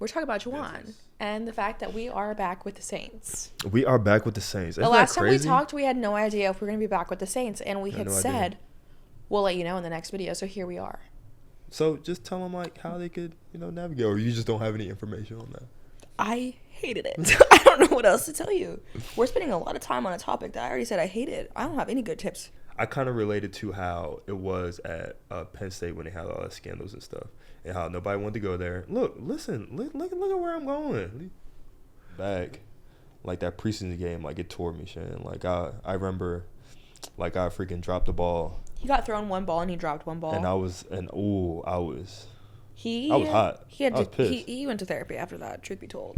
We're talking about Juwan and the fact that we are back with the Saints. We are back with the Saints. The last time we talked, we had no idea if we were going to be back with the Saints, and we had said, we'll let you know in the next video, so here we are. So just tell them, like, how they could, navigate, or you just don't have any information on that? I hated it. I don't know what else to tell you. We're spending a lot of time on a topic that I already said I hated. I don't have any good tips. I kind of related to how it was at Penn State when they had all the scandals and stuff, and how nobody wanted to go there. Look at where I'm going. Back, like that preseason game, like it tore me, Shannon. Like I remember, like I freaking dropped the ball. He got thrown one ball and he dropped one ball. And I was hot. I was pissed. He went to therapy after that. Truth be told.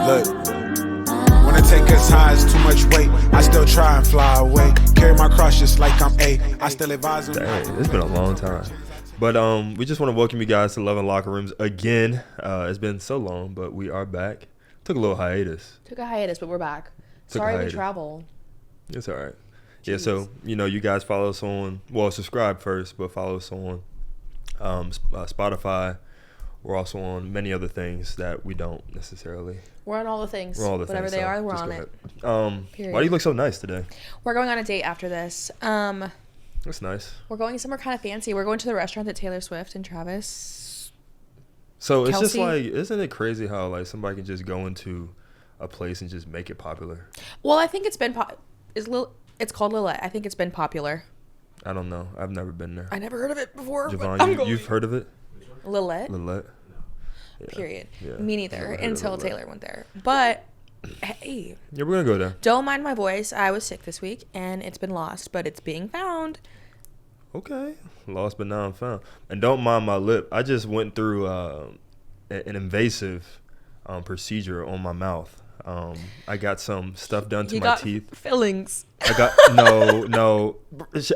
Look, when I take as high as too much weight, I still try and fly away. Carry my cross just like I'm A. I still advise them. Dang, it's been a long time. But we just want to welcome you guys to Love and Locker Rooms again. It's been so long, but we are back. Took a little hiatus. But we're back. Sorry we travel. It's all right. Jeez. Yeah, so, you guys follow us on, subscribe first, but follow us on Spotify. We're also on many other things that we don't necessarily. We're on all the things. Whatever they are, we're on it. Why do you look so nice today? We're going on a date after this. That's nice. We're going somewhere kind of fancy. We're going to the restaurant that Taylor Swift and Travis. So it's just like, isn't it crazy how like somebody can just go into a place and just make it popular? Well, I think it's been it's called Lillet. I think it's been popular. I don't know. I've never been there. I never heard of it before. Javon, you've heard of it? Lillet. Yeah. Period. Yeah. Me neither until Taylor went there. But hey. Yeah, we're gonna go there. Don't mind my voice. I was sick this week and it's been lost, but it's being found. Okay. Lost but now found. And don't mind my lip. I just went through an invasive procedure on my mouth. I got some stuff done to my teeth. Fillings. I got no.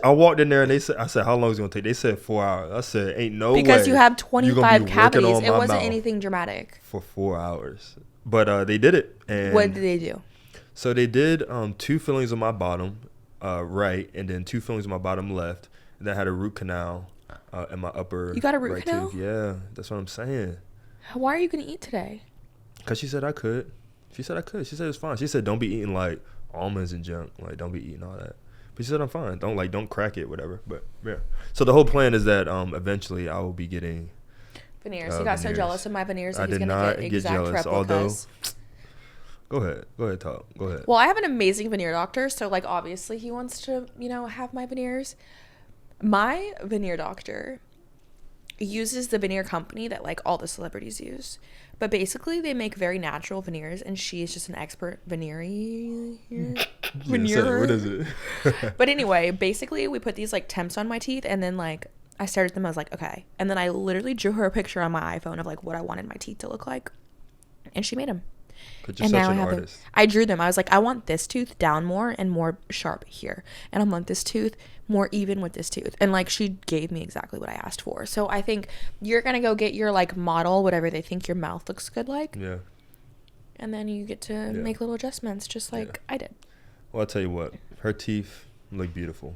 I walked in there and I said, how long is it gonna take? They said 4 hours. I said, ain't no way. Because you have 25 cavities. It wasn't anything dramatic. For 4 hours, but they did it. And what did they do? So they did 2 fillings on my bottom right, and then 2 fillings on my bottom left, and then I had a root canal in my upper. You got a root right canal? tooth. Yeah, that's what I'm saying. Why are you gonna eat today? Because she said I could. She said it's fine. She said don't be eating like almonds and junk. Like don't be eating all that. But she said I'm fine. Don't crack it, whatever. But yeah. So the whole plan is that eveventually I will be getting veneers. He got so jealous of my veneers that I he's did gonna not get get exact jealous. replicas. Although, go ahead, talk. Go ahead. Well, I have an amazing veneer doctor, so like obviously he wants to, have my veneers. My veneer doctor uses the veneer company that like all the celebrities use, but basically they make very natural veneers, and she's just an expert veneer. What is it? But anyway, basically we put these like temps on my teeth, and then like I stared at them. I was like, okay, and then I literally drew her a picture on my iPhone of like what I wanted my teeth to look like, and she made them. And now I drew them. I was like, I want this tooth down more and more sharp here, and I want this tooth more even with this tooth. And like she gave me exactly what I asked for. So I think you're gonna go get your like model, whatever they think your mouth looks good like. Yeah. And then you get to make little adjustments, just like I did. Well, I'll tell you what, her teeth look beautiful,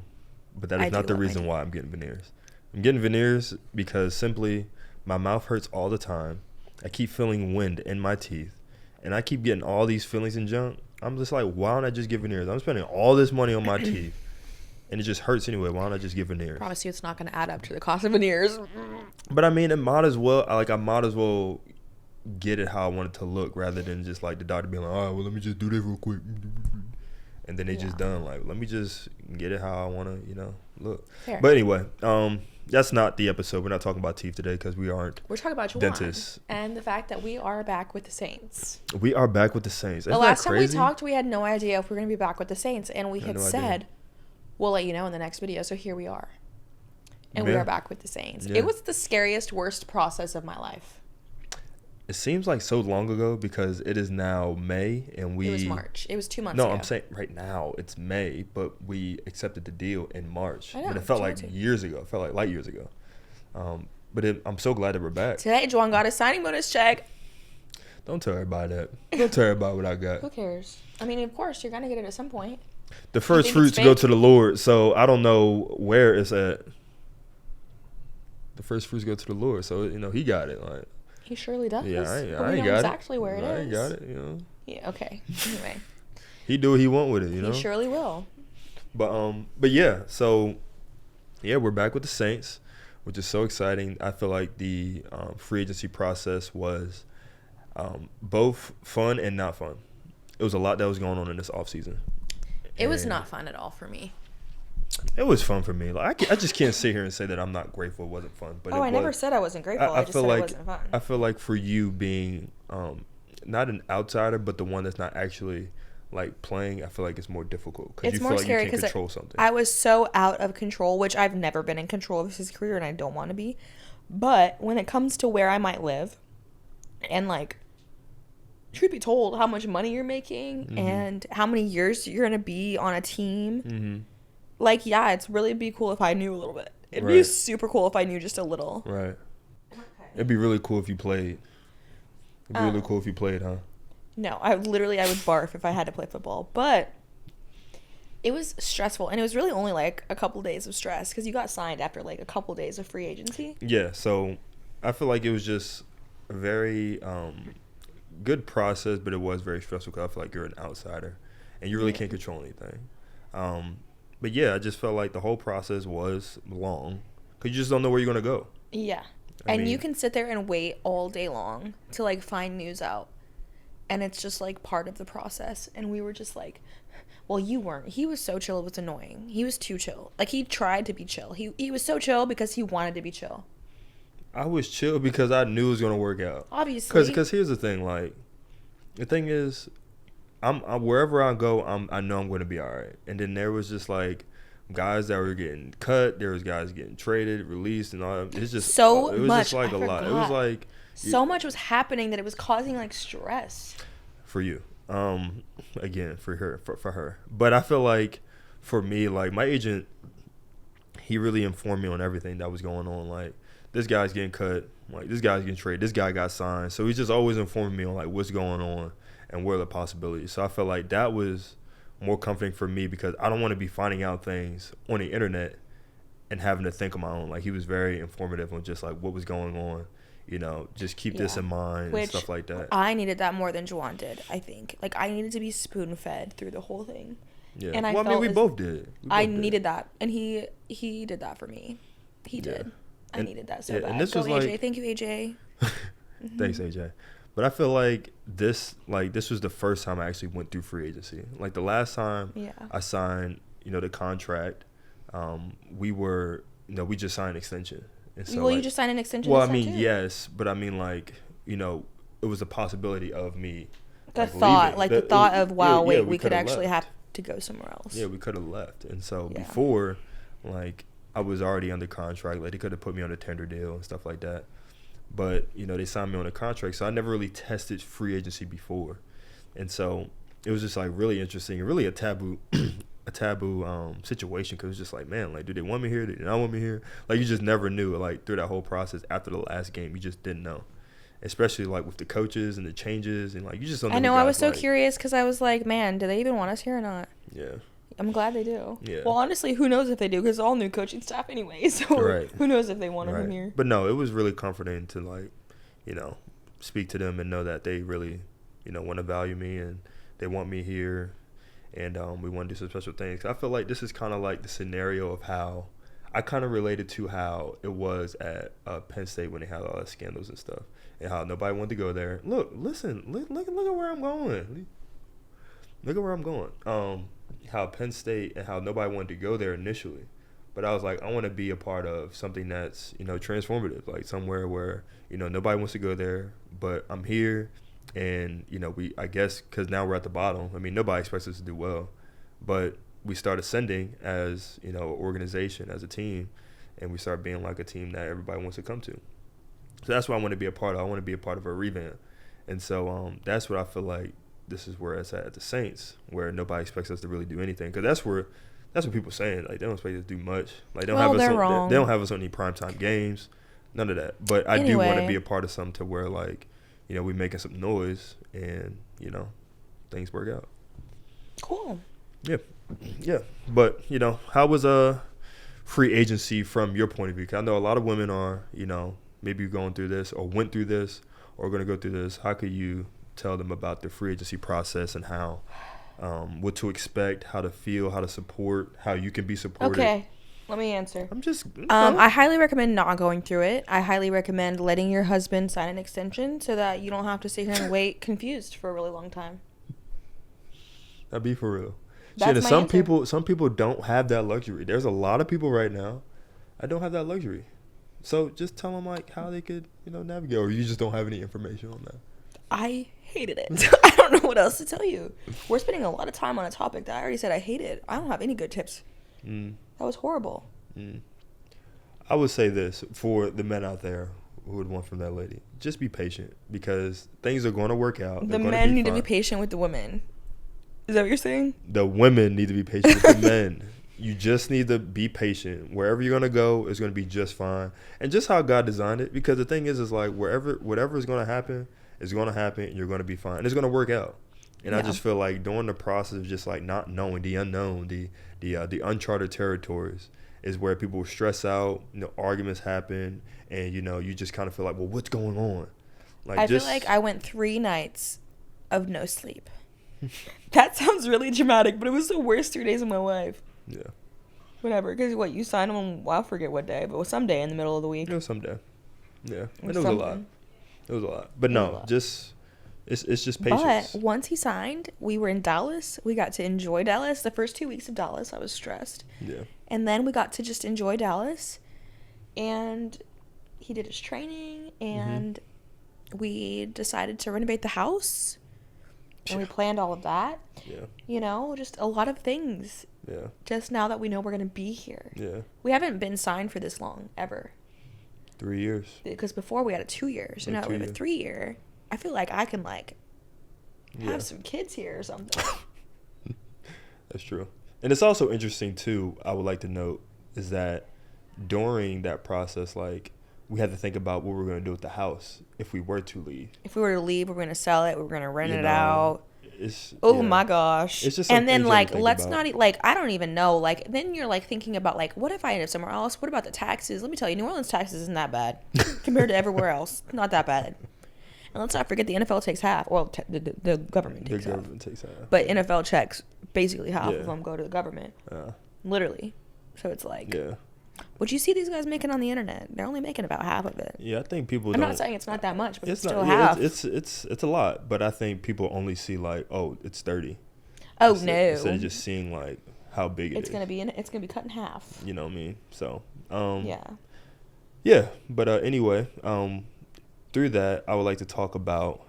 but that is not the reason why I'm getting veneers. I'm getting veneers because simply my mouth hurts all the time. I keep feeling wind in my teeth, and I keep getting all these fillings and junk. I'm just like, why don't I just get veneers? I'm spending all this money on my teeth, and it just hurts anyway. Why don't I just get veneers? I promise you it's not going to add up to the cost of veneers. But I mean, I might as well get it how I want it to look, rather than just like the doctor being like, all right, well, let me just do this real quick. And then they just done. Like, let me just get it how I want to, look. Fair. But anyway, that's not the episode. We're not talking about teeth today because we aren't. We're talking about dentists. And the fact that we are back with the Saints. We are back with the Saints. The last time we talked, we had no idea if we were going to be back with the Saints. And we had said, we'll let you know in the next video. So here we are. And we are back with the Saints. Yeah. It was the scariest, worst process of my life. It seems like so long ago because it is now May and It was March. It was 2 months ago. No, I'm saying right now it's May, but we accepted the deal in March. I know, but it felt like years ago. It felt like light years ago. But I'm so glad that we're back. Today, Juwan got a signing bonus check. Don't tell everybody that. Don't tell everybody what I got. Who cares? I mean, of course, you're going to get it at some point. The first fruits go to the Lord, so I don't know where it's at. The first fruits go to the Lord, so, he got it. Like, he surely does. Yeah, I ain't got exactly where it is. I ain't got it, Yeah, okay. Anyway. He do what he want with it, He surely will. But yeah, so, yeah, we're back with the Saints, which is so exciting. I feel like the free agency process was both fun and not fun. It was a lot that was going on in this offseason. It was not fun at all for me. It was fun for me. Like I just can't sit here and say that I'm not grateful it wasn't fun. But I never said I wasn't grateful. I just said it wasn't fun. I feel like for you being not an outsider, but the one that's not actually like playing, I feel like it's more difficult because you feel like you can't control something. I was so out of control, which I've never been in control of his career, and I don't want to be. But when it comes to where I might live, and like, truth be told, how much money you're making and how many years you're gonna be on a team. Like, yeah, it's really be cool if I knew a little bit. It'd be super cool if I knew just a little. Right. Okay. It'd be really cool if you played. It'd be really cool if you played, huh? No, I would barf if I had to play football. But it was stressful, and it was really only like a couple days of stress because you got signed after like a couple days of free agency. Yeah, so I feel like it was just a very good process, but it was very stressful because I feel like you're an outsider and you really can't control anything. But yeah, I just felt like the whole process was long because you just don't know where you're going to go. Yeah. I mean, you can sit there and wait all day long to like find news out. And it's just like part of the process. And we were just like, well, you weren't. He was so chill, it was annoying. He was too chill. Like, he tried to be chill. He was so chill because he wanted to be chill. I was chill because I knew it was going to work out. Obviously. Because here's the thing, like, the thing is, I'm wherever I go, I know I'm going to be all right. And then there was just like guys that were getting cut. There was guys getting traded, released, and all. It's just it was much. Just like a lot. It was like so much was happening that it was causing like stress for you. Again, for her. But I feel like for me, like my agent, he really informed me on everything that was going on. Like, this guy's getting cut. Like, this guy's getting traded. This guy got signed. So he's just always informing me on like what's going on and what are the possibilities. So I felt like that was more comforting for me because I don't want to be finding out things on the internet and having to think on my own. Like, he was very informative on just like what was going on, just keep this in mind and stuff like that. I needed that more than Juwan did, I think. Like, I needed to be spoon-fed through the whole thing. Yeah. And I mean, we both did. I needed that. And he did that for me. He did. I needed that so bad. And this was AJ. like, thank you, AJ. Thanks, AJ. But I feel like this was the first time I actually went through free agency. Like, the last time I signed, the contract, we just signed an extension. And so, you just signed an extension? Well, I mean, yes, but I mean, like, it was a possibility of me. The thought of, wow, we could actually have to go somewhere else. Yeah, we could have left. And so before, like, I was already under contract. Like, they could have put me on a tender deal and stuff like that. But, they signed me on a contract, so I never really tested free agency before. And so it was just, like, really interesting and really a taboo situation because it was just like, man, like, do they want me here? Do they not want me here? Like, you just never knew, like, through that whole process after the last game. You just didn't know, especially, like, with the coaches and the changes. And, like, you just don't know. I know. I was so curious because I was like, man, do they even want us here or not? Yeah. I'm glad they do. Yeah. Well, honestly, who knows if they do because all new coaching staff anyway. So who knows if they want him here. But no, it was really comforting to, like, speak to them and know that they really, want to value me and they want me here. And we want to do some special things. I feel like this is kind of like the scenario of how I kind of related to how it was at Penn State when they had all the scandals and stuff. And how nobody wanted to go there. Look at where I'm going. Look at where I'm going. How Penn State and how nobody wanted to go there initially. But I was like, I want to be a part of something that's, transformative. Like somewhere where, nobody wants to go there, but I'm here. And, I guess because now we're at the bottom. I mean, nobody expects us to do well. But we start ascending as, an organization, as a team. And we start being like a team that everybody wants to come to. So that's what I want to be a part of. I want to be a part of a revamp. And so that's what I feel like this is where it's at the Saints, where nobody expects us to really do anything. Because that's what people are saying. Like, they don't expect us to do much. Like, they don't have us on any primetime games. None of that. But I do want to be a part of something to where, like, we making some noise and, things work out. Cool. Yeah. Yeah. But, how was free agency from your point of view? 'Cause I know a lot of women are, maybe going through this or went through this or going to go through this. How could you tell them about the free agency process and how, what to expect, how to feel, how to support, how you can be supported? Okay. Let me answer. I'm just. I highly recommend not going through it. I highly recommend letting your husband sign an extension so that you don't have to sit here and wait confused for a really long time. That'd be for real. That's Shit, my some people don't have that luxury. There's a lot of people right now that don't have that luxury. So just tell them like how they could, navigate, or you just don't have any information on that. I hated it. I don't know what else to tell you. We're spending a lot of time on a topic that I already said I hated. I don't have any good tips. That was horrible. I would say this for the men out there who would want from that lady: just be patient because things are going to work out. The men need to be patient with the women. Is that what you're saying? The women need to be patient with the men. You just need to be patient. Wherever you're going to go is going to be just fine. And just how God designed it. Because the thing is like whatever is going to happen is going to happen and you're going to be fine. And it's going to work out. And I just feel like during the process of just like not knowing the unknown, the uncharted territories is where people stress out, arguments happen. And, you just kind of feel like, well, what's going on? Like I feel like I went 3 nights of no sleep. That sounds really dramatic, but it was the worst 3 days of my life. Yeah. Whatever, because you signed them on, well, I forget what day, but it was some day in the middle of the week. It was some day. Yeah. And it was a lot. It was a lot. But no, just, it's just patience. But once he signed, we were in Dallas. We got to enjoy Dallas. The first 2 weeks of Dallas, I was stressed. Yeah. And then we got to just enjoy Dallas. And he did his training, and we decided to renovate the house. And we planned all of that. Yeah. Just a lot of things. Yeah. Just now that we know we're going to be here. Yeah. We haven't been signed for this long, ever. 3 years. Because before we had a 2 year. So now we have a 3 year. I feel like I can, have some kids here or something. That's true. And it's also interesting, too, I would like to note, is that during that process, we had to think about what we were going to do with the house if we were to leave. If we were to leave, we were going to sell it. We were going to rent it out. My gosh. It's just and then let's not I don't even know. Then you're thinking about what if I end up somewhere else? What about the taxes? Let me tell you, New Orleans taxes isn't that bad compared to everywhere else. Not that bad. And let's not forget the NFL takes half. Well, the government takes half. But NFL checks basically half of them go to the government. Literally. So it's what you see these guys making on the internet, they're only making about half of it. Yeah, I think people. I'm not saying it's not that much, but it's still half. half. It's a lot, but I think people only see it's 30. Oh no! Instead of just seeing how big it's gonna be. It's gonna be cut in half. You know what I mean? So. Yeah. Yeah, but anyway, through that, I would like to talk about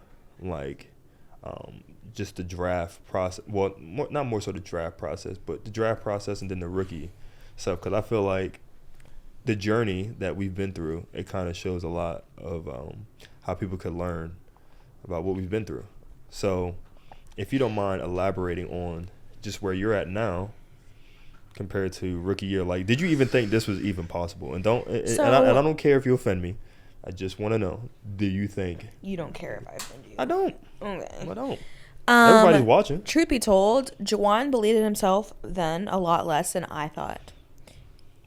just the draft process. Well, not more so the draft process, but the draft process and then the rookie stuff, because I feel like the journey that we've been through, it kind of shows a lot of how people could learn about what we've been through. So if you don't mind elaborating on just where you're at now compared to rookie year, did you even think this was even possible? And I don't care if you offend me. I just want to know, do you think? You don't care if I offend you. I don't. Okay. I don't. Everybody's watching. Truth be told, Juwan believed in himself then a lot less than I thought.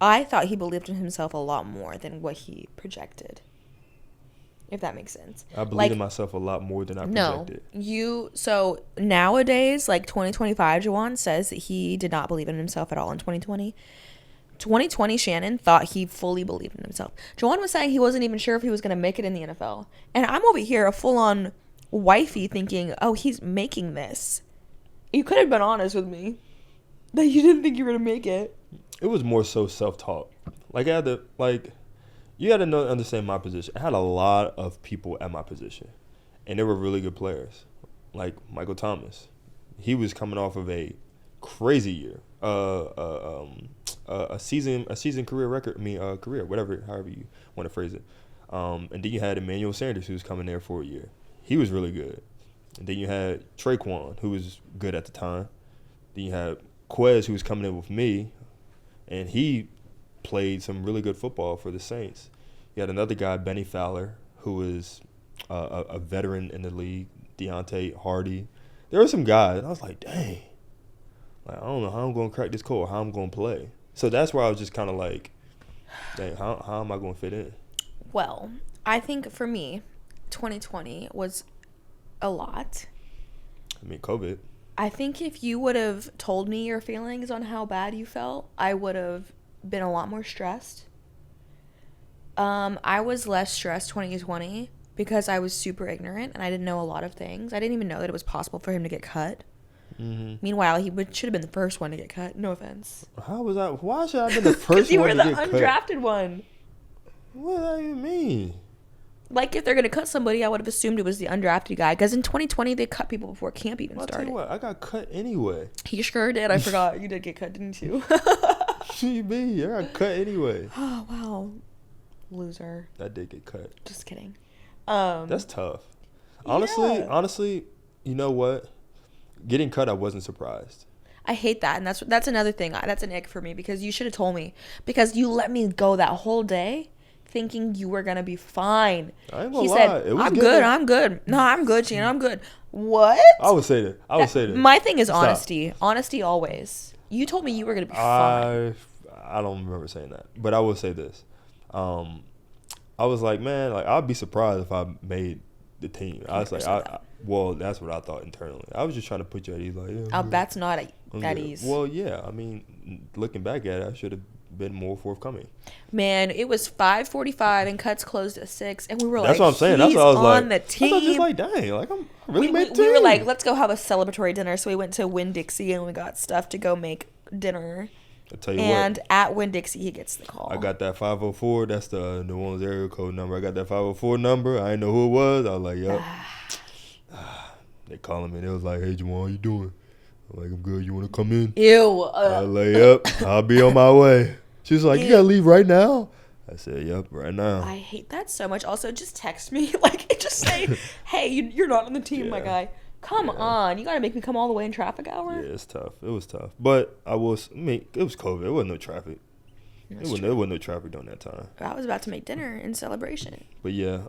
I thought he believed in himself a lot more than what he projected. If that makes sense. I believe in myself a lot more than I projected. So nowadays, 2025, Juwan says that he did not believe in himself at all in 2020. 2020, Shannon thought he fully believed in himself. Juwan was saying he wasn't even sure if he was going to make it in the NFL. And I'm over here, a full-on wifey, thinking, oh, he's making this. You could have been honest with me that you didn't think you were going to make it. It was more so self-talk. I had to, you got to understand my position. I had a lot of people at my position, and they were really good players, like Michael Thomas. He was coming off of a crazy year, a season career record. Career, however you want to phrase it. And then you had Emmanuel Sanders, who was coming there for a year. He was really good. And then you had Traquan, who was good at the time. Then you had Quez, who was coming in with me, and he played some really good football for the Saints. You had another guy, Benny Fowler, who was a veteran in the league, Deontay Hardy. There were some guys, and I was like, dang. Like, I don't know how I'm going to crack this code or how I'm going to play. So that's where I was just kind of like, dang, how am I going to fit in? Well, I think for me, 2020 was a lot. I mean, COVID. I think if you would have told me your feelings on how bad you felt, I would have been a lot more stressed. I was less stressed 2020 because I was super ignorant and I didn't know a lot of things. I didn't even know that it was possible for him to get cut. Mm-hmm. Meanwhile, he should have been the first one to get cut. No offense. How was that? Why should I have been the first one to get cut? You were the undrafted one. What does that even mean? Like, if they're going to cut somebody, I would have assumed it was the undrafted guy. Because in 2020, they cut people before camp even started. I'll tell you what, I got cut anyway. You sure did. I forgot. You did get cut, didn't you? What you mean? I got cut anyway. Oh, wow. Loser. I did get cut. Just kidding. That's tough. Honestly, you know what? Getting cut, I wasn't surprised. I hate that, and that's another thing. That's an ick for me because you should have told me. Because you let me go that whole day thinking you were going to be fine. I ain't gonna he lie. said, I'm good. No, I'm good, Gina. I'm good. What? I would say that. My thing is Stop. honesty. Honesty always. You told me you were going to be fine. I don't remember saying that. But I will say this. I was like, man, like I'd be surprised if I made the team. I was like, well, that's what I thought internally. I was just trying to put you at ease. Like, yeah, that's not at ease. Well, yeah. I mean, looking back at it, I should have been more forthcoming. Man, it was 5:45 and cuts closed at 6, and we were that's like, what I'm saying. He's that's what I was on like. the team. I was just like, dang, like I really made the team. We were like, let's go have a celebratory dinner. So we went to Winn-Dixie and we got stuff to go make dinner. I'll tell you and what, at Winn-Dixie, he gets the call. I got that 504. That's the New Orleans area code number. I got that 504 number. I didn't know who it was. I was like, yep. They calling me. They was like, hey, Jamal, how you doing? I'm like, I'm good. You want to come in? Ew. I was like, yep. I'll be on my way. She was like, you got to leave right now? I said, yep, right now. I hate that so much. Also, just text me. Like, just say, hey, you're not on the team, my guy. Come on. You got to make me come all the way in traffic hour? Yeah, it's tough. It was tough. But it was COVID. It wasn't no traffic. It wasn't no traffic during that time. I was about to make dinner in celebration. But yeah,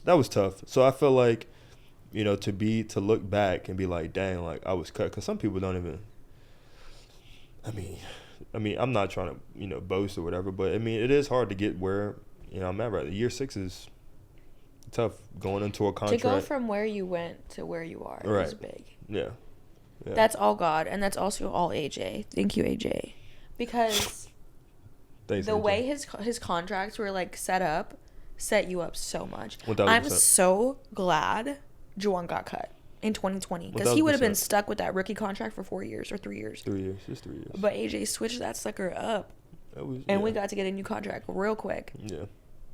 that was tough. So I feel like, you know, to look back and be like, dang, like I was cut. Because some people don't even, I mean, I'm not trying to, you know, boast or whatever. But, I mean, it is hard to get where, you know, I'm at right. Year 6 is tough going into a contract. To go from where you went to where you are is big. Yeah. That's all God, and that's also all AJ. Thank you, AJ. Because Thanks, the AJ. way his contracts were like set you up so much. 1,000%. I'm so glad Juwan got cut in 2020 because he would have been stuck with that rookie contract for 4 years or 3 years. 3 years, just 3 years. But AJ switched that sucker up, we got to get a new contract real quick. Yeah.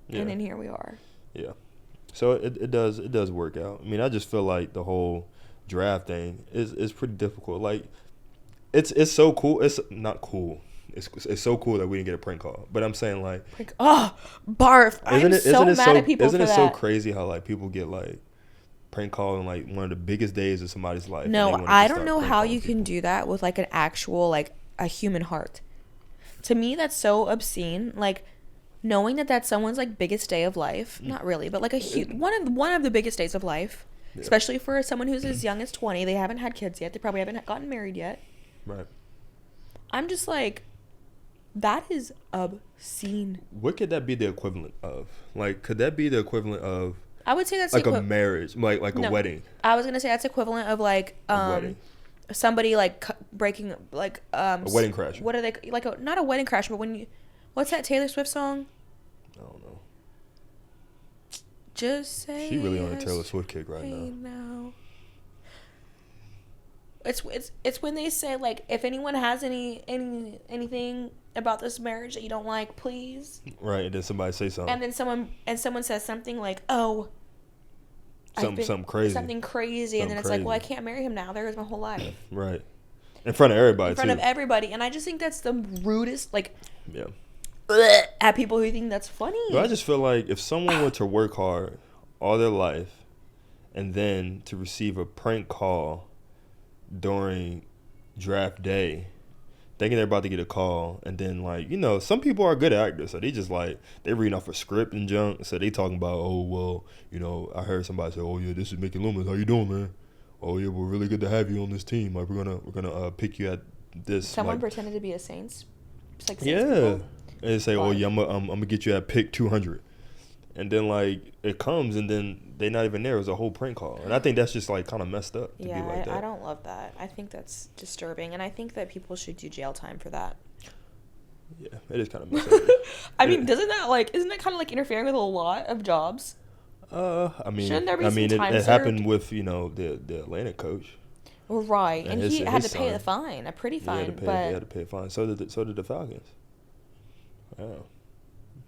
And then here we are. Yeah. So it does work out. I mean, I just feel like the whole draft thing is pretty difficult. Like, it's so cool. It's not cool. It's so cool that we didn't get a prank call. But I'm saying, like, barf. I'm so mad at people for that. Isn't it so crazy how like people get like prank call on like one of the biggest days of somebody's life? No, I don't know how you can do that with like an actual like a human heart. To me, that's so obscene. Like, knowing that that's someone's like biggest day of life, not really, but like one of the biggest days of life, especially for someone who's as young as 20. They haven't had kids yet. They probably haven't gotten married yet. Right. I'm just like, that is obscene. What could that be the equivalent of? Like, could that be the equivalent of? I would say that's like a marriage, like a wedding. I was gonna say that's equivalent of like somebody like breaking like a wedding crash. What are they like? Not a wedding crash, but when you, what's that Taylor Swift song? I don't know. Just say she really on a Taylor Swift kick right now. It's when they say like, if anyone has anything about this marriage that you don't like, please. Right, and then somebody say something. And then someone says something like, oh, something crazy. Something crazy, and then it's like, well, I can't marry him now. There goes my whole life. Right. In front of everybody. In front of everybody, and I just think that's the rudest. Like. Yeah. At people who think that's funny. But I just feel like if someone were to work hard all their life, and then to receive a prank call during draft day, thinking they're about to get a call, and then like, you know, some people are good actors, so they just like they reading off a script and junk, so they talking about, oh well, you know, I heard somebody say, oh yeah, this is Mickey Loomis, how you doing, man? Oh yeah, we're really good to have you on this team. Like we're gonna pick you at this. Someone like, pretended to be a Saints. It's like yeah, people. and they say, oh yeah, I'm gonna get you at pick 200, and then like it comes, and then they not even there. It was a whole prank call, and I think that's just like kind of messed up. To be like that. I don't love that. I think that's disturbing, and I think that people should do jail time for that. Yeah, it is kind of messed up. I mean, isn't that kind of like interfering with a lot of jobs? I mean, shouldn't there be some time it served? happened with, you know, the Atlanta coach. Right, and he had to pay son. the fine, a pretty fine, He had to pay a fine. So did the Falcons. Wow,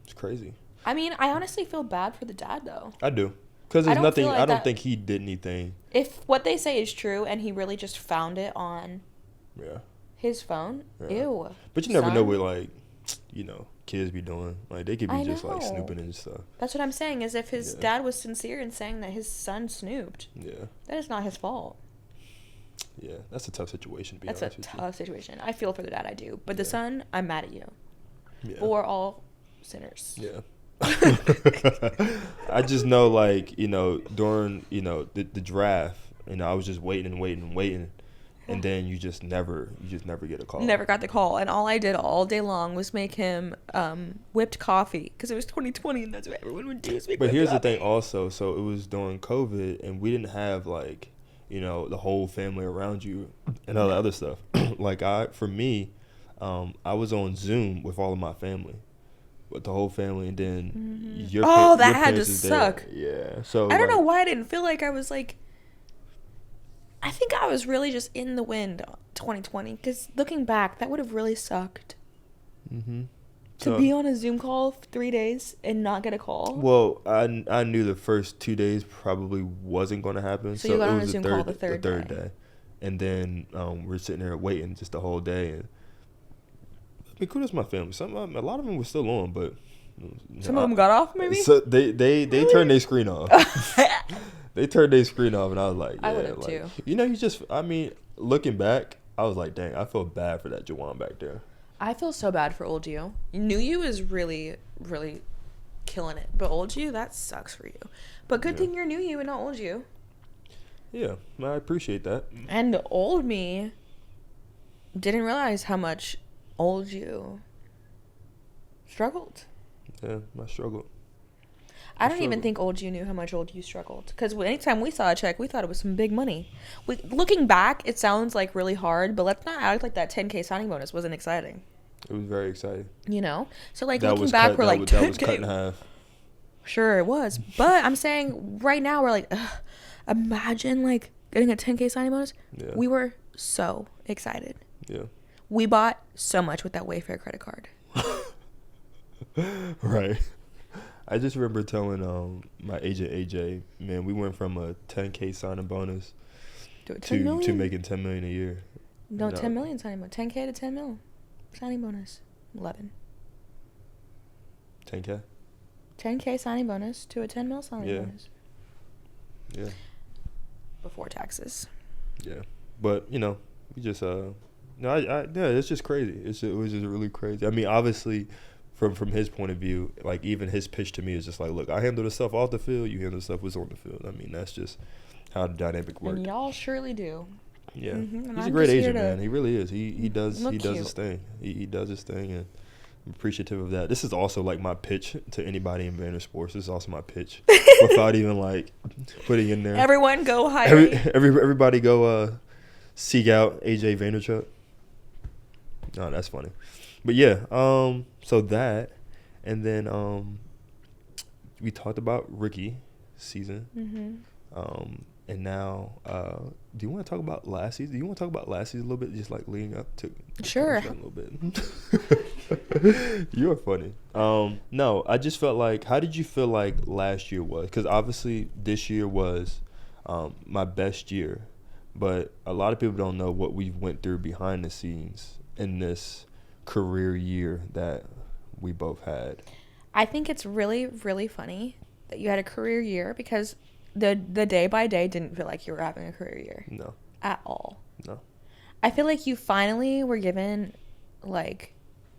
it's crazy. I mean, I honestly feel bad for the dad though. I do, because there's nothing. Like I don't think he did anything. If what they say is true, and he really just found it on, his phone. Yeah. Ew. But you never know what, like, you know, kids be doing. Like they could be just like snooping and stuff. That's what I'm saying. Is if his dad was sincere in saying that his son snooped. Yeah. That is not his fault. Yeah, that's a tough situation. That's a tough situation. I feel for the dad, I do. But the son, I'm mad at you. Yeah. But we're all sinners. Yeah. I just know, like, you know, during, you know, the draft, you know, I was just waiting, and then you just never get a call. Never got the call, and all I did all day long was make him whipped coffee because it was 2020, and that's what everyone would do. But here's the thing, also, so it was during COVID, and we didn't have, like, you know, the whole family around you and all the other stuff. Like I was on Zoom with all of my family, with the whole family, and then that had to suck. Yeah, so I don't know why I didn't feel like I was like. I think I was really just in the wind 2020, because looking back, that would have really sucked. Mm-hmm. To be on a Zoom call for 3 days and not get a call. Well, I knew the first 2 days probably wasn't going to happen. So you got on a Zoom call the third day. And then we're sitting there waiting just the whole day. And I mean, kudos to my family. A lot of them were still on, but some of them got off, maybe. So they turned their screen off. They turned their screen off, and I was like, yeah, I would have too. You know, I mean, looking back, I was like, dang, I feel bad for that Jawan back there. I feel so bad for old you. New you is really, really killing it. But old you, that sucks for you. But good thing you're new you and not old you. Yeah, I appreciate that. And old me didn't realize how much old you struggled. Yeah, I struggled. I don't even think old you knew how much old you struggled. Because anytime we saw a check, we thought it was some big money. Looking back, it sounds like really hard, but let's not act like that 10K signing bonus wasn't exciting. It was very exciting. You know? So, like, looking back, we're like, 10K. That was cut in half. Sure, it was. But I'm saying right now, we're like, ugh, imagine, like, getting a 10K signing bonus. Yeah. We were so excited. Yeah. We bought so much with that Wayfair credit card. Right. I just remember telling my agent AJ, man, we went from a 10K signing bonus to making $10 million a year. No, you know? 10 million signing bonus. 10K to 10 mil signing bonus. 11. 10K. 10K signing bonus to a 10 mil signing bonus. Yeah. Before taxes. Yeah, but you know, we just it's just crazy. It was just really crazy. I mean, obviously. From his point of view, like even his pitch to me is just like, look, I handle the stuff off the field, you handle the stuff was on the field. I mean, that's just how the dynamic works. And y'all surely do. Yeah, he's a great agent, man. He really is. He does his thing. He does his thing, and I'm appreciative of that. This is also like my pitch to anybody in Vayner Sports. This is also my pitch, without even like putting in there. Everyone go hire. Everybody go seek out AJ Vaynerchuk. No, that's funny. But yeah, so that, and then we talked about rookie season, and now do you want to talk about last season? Do you want to talk about last season a little bit, just like leading up to? Sure. A little bit. You're funny. No, I just felt like, how did you feel like last year was? Because obviously this year was my best year, but a lot of people don't know what we went through behind the scenes in this career year that we both had. I think it's really, really funny that you had a career year, because the day by day didn't feel like you were having a career year. No. At all. No. I feel like you finally were given like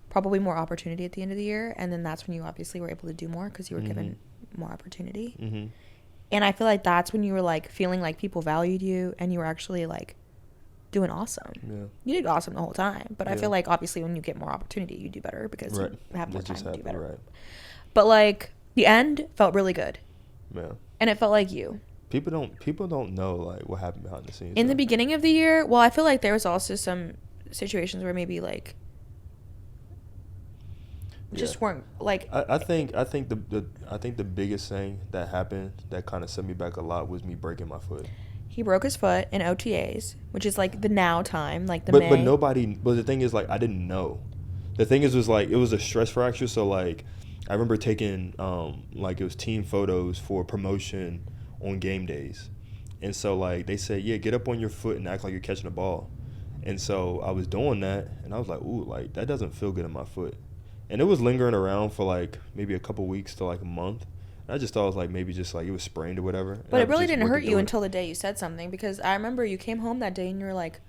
probably more opportunity at the end of the year, and then that's when you obviously were able to do more because you were given more opportunity. And I feel like that's when you were like feeling like people valued you and you were actually like doing awesome. You did awesome the whole time, but I feel like obviously when you get more opportunity you do better because you have more time to do better. But like the end felt really good. And it felt like you. People don't know like what happened behind the scenes. In the beginning of the year, well, I feel like there was also some situations where maybe like just weren't like. I think the biggest thing that happened that kind of set me back a lot was me breaking my foot. He broke his foot in OTAs, which is like the now time, like the But May. But the thing is, like, I didn't know. The thing is, was like it was a stress fracture. So like, I remember taking like it was team photos for promotion on game days, and so like they said, yeah, get up on your foot and act like you're catching a ball. And so I was doing that, and I was like, ooh, like that doesn't feel good in my foot. And it was lingering around for like maybe a couple weeks to like a month. I just thought it was like maybe just like it was sprained or whatever. But it really didn't hurt you until the day you said something, because I remember you came home that day and you were like,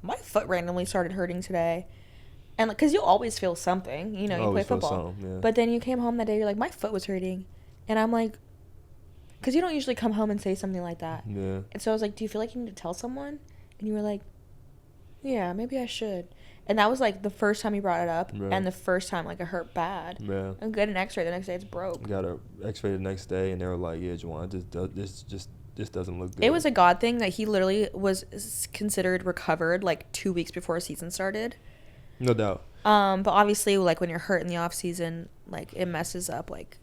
my foot randomly started hurting today. And because you always feel something, you know, you play football. But then you came home that day, you're like, my foot was hurting. And I'm like, because you don't usually come home and say something like that. Yeah. And so I was like, do you feel like you need to tell someone? And you were like, yeah, maybe I should. And that was like the first time you brought it up, and the first time like it hurt bad. Yeah. And get an X-ray the next day, it's broke. Got an X-ray the next day, and they were like, "Yeah, Juwan, this doesn't look good." It was a God thing that he literally was considered recovered like 2 weeks before season started. No doubt. But obviously, like when you're hurt in the off season, like it messes up. Like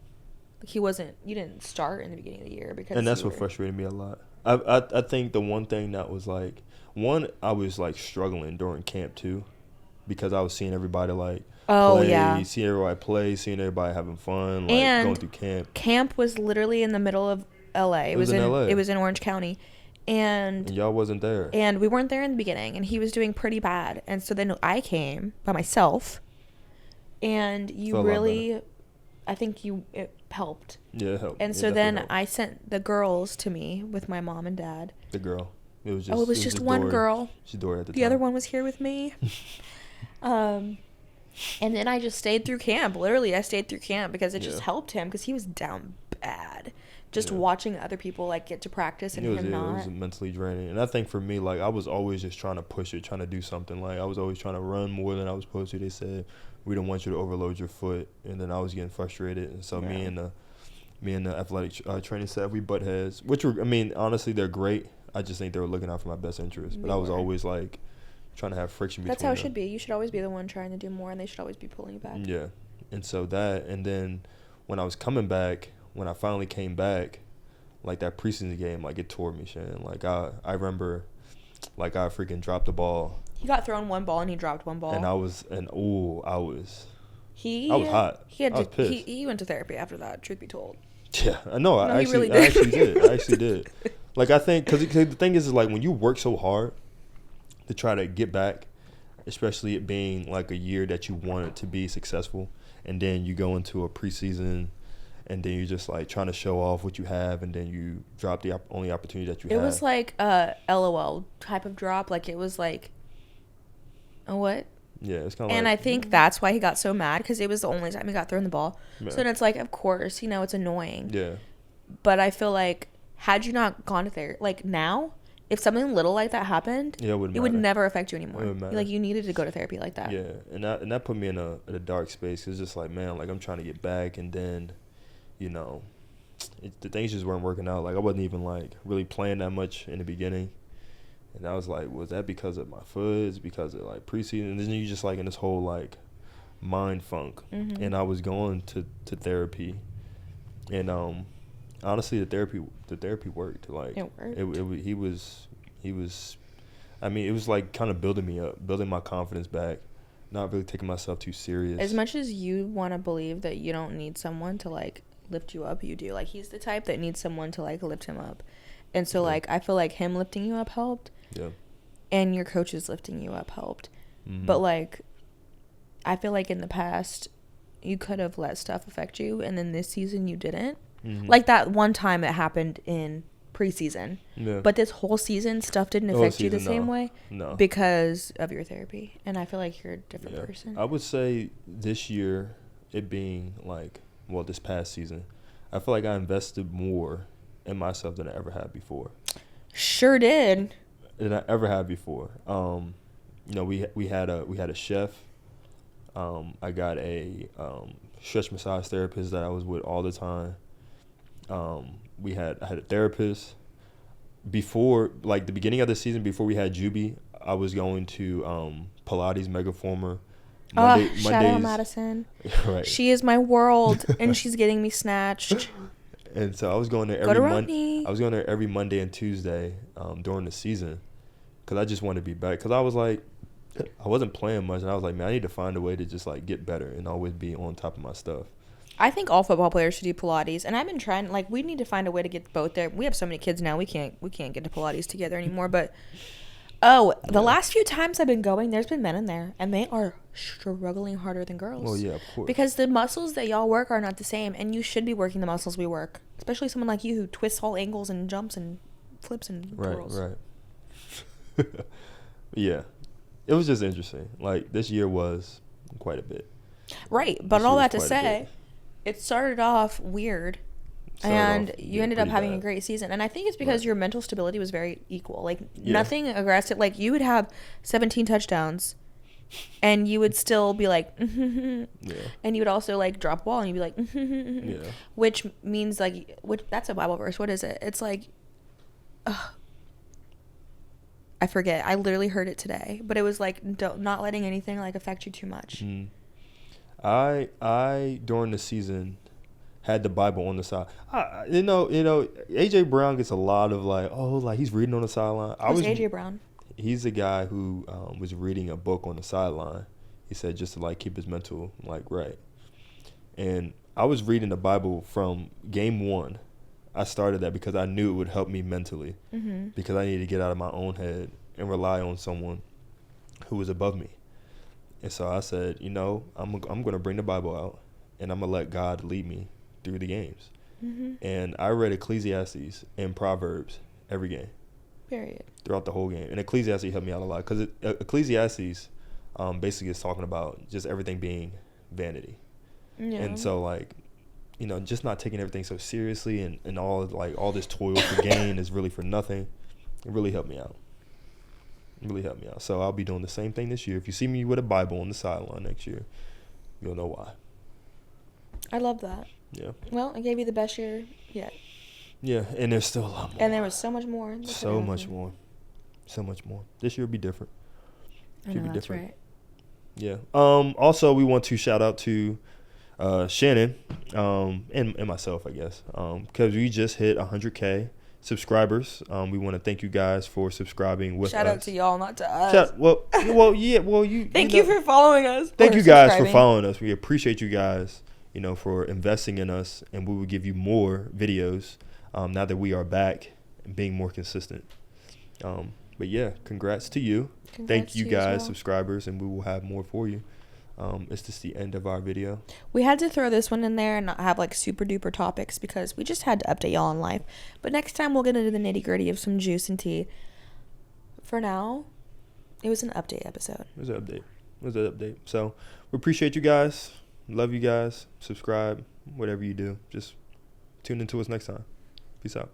you didn't start in the beginning of the year because. And that's what frustrated me a lot. I think the one thing that was like I was like struggling during camp too. Because I was seeing everybody like seeing everybody play, seeing everybody having fun, like and going through camp. Camp was literally in the middle of LA. It was in LA. It was in Orange County. And y'all wasn't there. And we weren't there in the beginning, and he was doing pretty bad. And so then I came by myself, and you really, I think it helped. Yeah, it helped. And so then helped. I sent the girls to me with my mom and dad. The girl. It was just one Dory. girl. She's Dory at the time. The other one was here with me. And then I just stayed through camp. Literally, I stayed through camp because it just helped him, because he was down bad. Just watching other people like get to practice and him not. It was mentally draining. And I think for me, like I was always just trying to push it, trying to do something. Like I was always trying to run more than I was supposed to. They said we don't want you to overload your foot, and then I was getting frustrated. And so me and the athletic training staff, we butt heads. Which were, I mean, honestly, they're great. I just think they were looking out for my best interest. But I was always like trying to have friction between them. That's how it should be. You should always be the one trying to do more, and they should always be pulling you back. Yeah. And so that, and then when I was coming back, when I finally came back, like that preseason game, like it tore me, Shannon. Like I remember, like I freaking dropped the ball. He got thrown one ball and he dropped one ball. And I was hot. I was pissed. He went to therapy after that, truth be told. Yeah, I know. I actually did. Like I think, because the thing is like when you work so hard to try to get back, especially it being like a year that you want it to be successful, and then you go into a preseason, and then you're just like trying to show off what you have, and then you drop the only opportunity that you have. It was like a LOL type of drop. Like it was like, a what? Yeah, it's kind of. And I think that's why he got so mad, because it was the only time he got thrown the ball. Yeah. So then it's like, of course, it's annoying. Yeah. But I feel like had you not gone to therapy, like now, if something little like that happened, it would never affect you anymore. Like you needed to go to therapy like that. Yeah, and that put me in a dark space. It's just like, man, like I'm trying to get back, and then, the things just weren't working out. Like I wasn't even like really playing that much in the beginning, and I was like, was that because of my foot? Is it because of like preseason? And then you just like in this whole like mind funk. Mm-hmm. And I was going to therapy, and honestly, the therapy worked. Like it worked. He was. I mean, it was like kind of building me up, building my confidence back, not really taking myself too serious. As much as you want to believe that you don't need someone to like lift you up, you do. Like he's the type that needs someone to like lift him up, and so like I feel like him lifting you up helped. Yeah. And your coaches lifting you up helped. Mm-hmm. But like, I feel like in the past, you could have let stuff affect you, and then this season you didn't. Mm-hmm. Like that one time that happened in preseason. Yeah. But this whole season, stuff didn't affect you the same way. No. Because of your therapy. And I feel like you're a different person. I would say this year, it being like, well, this past season, I feel like I invested more in myself than I ever had before. Sure did. Than I ever had before. We had a chef. I got a stretch massage therapist that I was with all the time. I had a therapist. Before, like the beginning of the season, before we had Juby, I was going to Pilates Megaformer. Shout out Madison. Right. She is my world, and she's getting me snatched. And so I was going there every Monday. I was going there every Monday and Tuesday during the season, because I just wanted to be better. Because I was like, I wasn't playing much, and I was like, man, I need to find a way to just like get better and always be on top of my stuff. I think all football players should do Pilates, and I've been trying. Like, we need to find a way to get both there. We have so many kids now, we can't get to Pilates together anymore. But the last few times I've been going, there's been men in there, and they are struggling harder than girls. Well, yeah, of course. Because the muscles that y'all work are not the same, and you should be working the muscles we work. Especially someone like you who twists all angles and jumps and flips and twirls. Right. Yeah, it was just interesting. Like, this year was quite a bit. Right, but all that to say, it started off weird, and you ended up having a great season. And I think it's because your mental stability was very equal. Like, nothing aggressive. Like, you would have 17 touchdowns, and you would still be like, and you would also, like, drop a ball, and you'd be like, which means, like, that's a Bible verse. What is it? It's like, I forget. I literally heard it today, but it was like, not letting anything, like, affect you too much. I during the season had the Bible on the side. AJ Brown gets a lot of like he's reading on the sideline. Who's AJ Brown? He's the guy who was reading a book on the sideline. He said just to like keep his mental right. And I was reading the Bible from game 1. I started that because I knew it would help me mentally, because I needed to get out of my own head and rely on someone who was above me. And so I said, I'm going to bring the Bible out, and I'm going to let God lead me through the games. And I read Ecclesiastes and Proverbs every game. Period. Throughout the whole game. And Ecclesiastes helped me out a lot, because Ecclesiastes basically is talking about just everything being vanity. Yeah. And so, like, just not taking everything so seriously, and all this toil for gain is really for nothing. It really helped me out. So I'll be doing the same thing this year. If you see me with a Bible on the sideline next year, you'll know why. I love that. Yeah. Well, I gave you the best year yet. Yeah, and there's still a lot more. And there was so much more. So much more. This year will be different. Should be different. Right. Yeah. Also, we want to shout out to Shannon and myself, I guess, because we just hit 100K subscribers. We want to thank you guys for subscribing with us. Shout out to y'all, not to us. You thank you for following us. Thank you guys for following us. We appreciate you guys, for investing in us, and we will give you more videos now that we are back and being more consistent. But yeah, congrats to you. Thank you guys, subscribers, and we will have more for you. It's just the end of our video. We had to throw this one in there and not have like super duper topics, because we just had to update y'all on life. But next time we'll get into the nitty gritty of some juice and tea. For now, it was an update episode. It was an update. So we appreciate you guys. Love you guys. Subscribe. Whatever you do, just tune into us next time. Peace out.